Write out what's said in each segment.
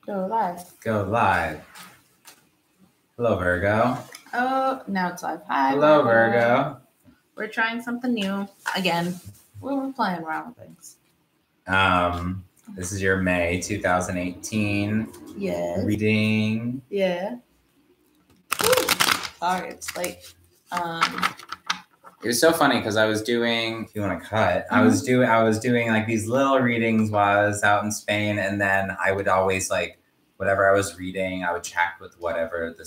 Go live. Go live. Hello, Virgo. Oh, now it's live. Hi, Hello, Virgo. We're trying something new again. We're playing around with things. This is your May 2018 reading. Yeah. Sorry, it's late. It was so funny because I was doing, if you want to cut, I was doing like these little readings while I was out in Spain, and then I would always like whatever I was reading, I would check with whatever the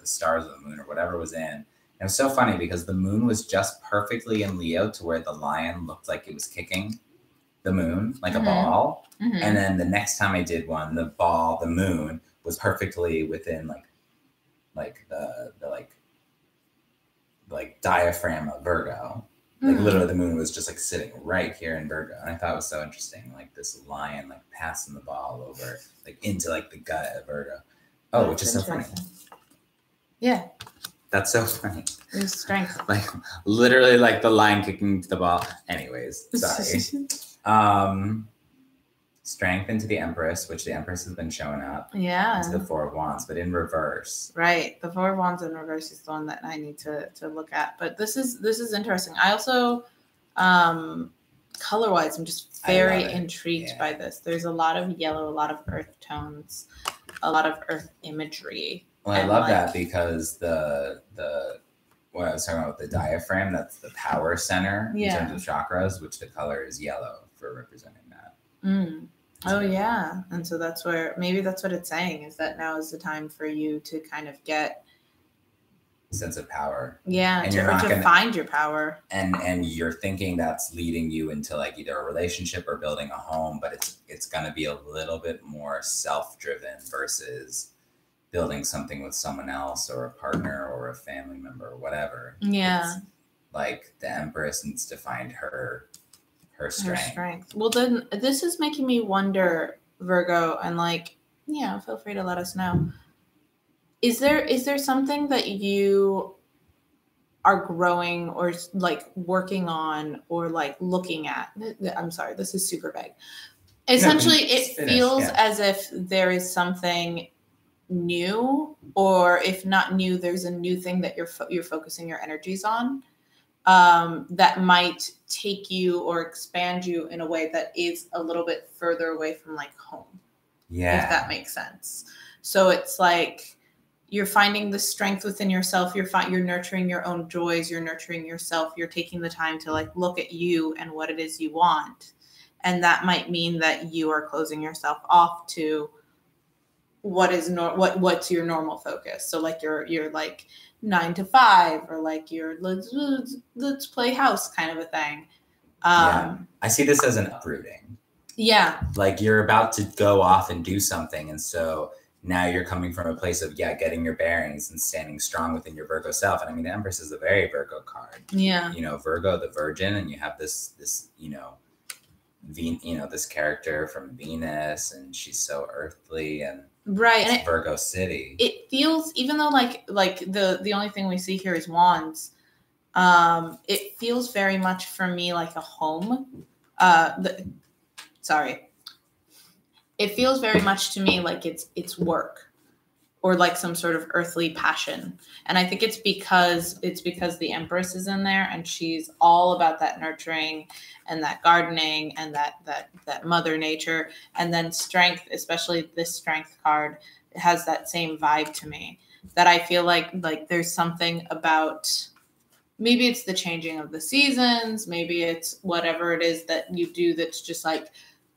stars of the moon or whatever was in. And it was so funny because the moon was just perfectly in Leo to where the lion looked like it was kicking the moon like a ball. And then the next time I did one, the moon was perfectly within like the diaphragm of Virgo. Like literally the moon was just like sitting right here in Virgo. And I thought it was so interesting, like this lion like passing the ball over like into like the gut of Virgo. Oh, which is so funny. Yeah. That's so funny. It's strength. Like literally like the lion kicking to the ball. Anyways, sorry. Strength into the Empress, which the Empress has been showing up. Yeah. Into the Four of Wands, but in reverse. Right. The Four of Wands in reverse is the one that I need to look at. But this is interesting. I also, color-wise, I'm just very intrigued by this. There's a lot of yellow, a lot of earth tones, a lot of earth imagery. Well, I love that because the what I was talking about with the diaphragm, that's the power center in terms of chakras, which the color is yellow for representing that. Oh yeah. And so that's where maybe that's what it's saying, is that now is the time for you to kind of get a sense of power. Yeah. And to find your power. And you're thinking that's leading you into like either a relationship or building a home, but it's gonna be a little bit more self-driven versus building something with someone else or a partner or a family member or whatever. Yeah. It's like the Empress needs to find her strength. Well, then this is making me wonder, Virgo, and like, yeah, feel free to let us know. Is there something that you are growing or like working on or like looking at? I'm sorry, this is super vague. Essentially, it feels as if there is something new, or if not new, there's a new thing that you're focusing your energies on. That might take you or expand you in a way that is a little bit further away from like home. Yeah. If that makes sense. So it's like you're finding the strength within yourself. You're nurturing your own joys. You're nurturing yourself. You're taking the time to like look at you and what it is you want. And that might mean that you are closing yourself off to what's your normal focus. So like you're like 9 to 5 or like you're let's play house kind of a thing. I see this as an uprooting. Yeah. Like you're about to go off and do something. And so now you're coming from a place of, getting your bearings and standing strong within your Virgo self. And I mean, the Empress is a very Virgo card. Yeah. Virgo, the Virgin, and you have this this character from Venus, and she's so earthly and right. And Virgo city. It feels, even though like the only thing we see here is wands, it feels very much for me like a home. It feels very much to me like it's work or like some sort of earthly passion. And I think it's because the Empress is in there and she's all about that nurturing and that gardening and that mother nature. And then strength, especially this strength card, has that same vibe to me, that I feel like there's something about, maybe it's the changing of the seasons, maybe it's whatever it is that you do that's just like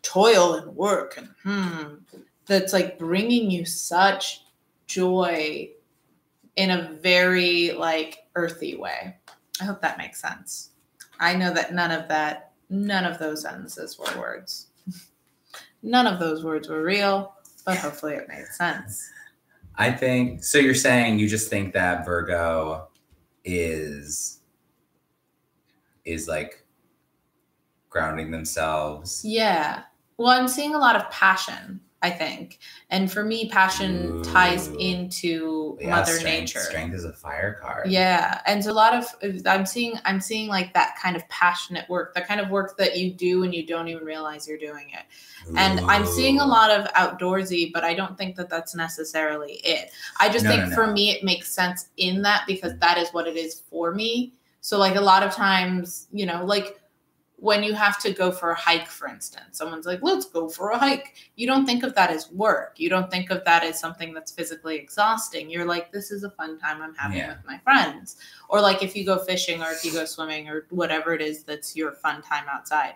toil and work and that's like bringing you such joy in a very like earthy way. I hope that makes sense. I know that none of those sentences were words. None of those words were real, but hopefully it made sense. I think so. You're saying you just think that Virgo is like grounding themselves. Yeah. Well, I'm seeing a lot of passion. I think. And for me, passion ties into Mother Nature. Strength is a fire card. Yeah. And so a lot of, I'm seeing like that kind of passionate work, the kind of work that you do and you don't even realize you're doing it. And I'm seeing a lot of outdoorsy, but I don't think that that's necessarily it. I just think for me, it makes sense in that because that is what it is for me. So like a lot of times, you know, like when you have to go for a hike, for instance, someone's like, let's go for a hike. You don't think of that as work. You don't think of that as something that's physically exhausting. You're like, this is a fun time I'm having with my friends. Or like if you go fishing or if you go swimming or whatever it is that's your fun time outside.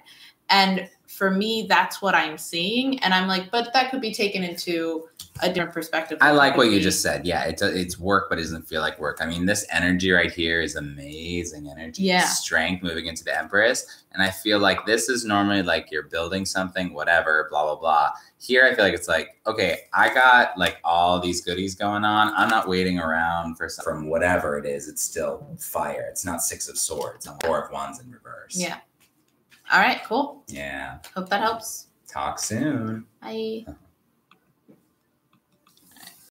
And for me, that's what I'm seeing. And I'm like, but that could be taken into a different perspective. I like what you just said. Yeah, it's work, but it doesn't feel like work. I mean, this energy right here is amazing energy. Yeah. Strength moving into the Empress. And I feel like this is normally like you're building something, whatever, blah, blah, blah. Here, I feel like it's like, okay, I got like all these goodies going on. I'm not waiting around for some, from whatever it is. It's still fire. It's not 6 of Swords. It's 4 of Wands in reverse. Yeah. All right, cool. Yeah. Hope that helps. Talk soon. Bye.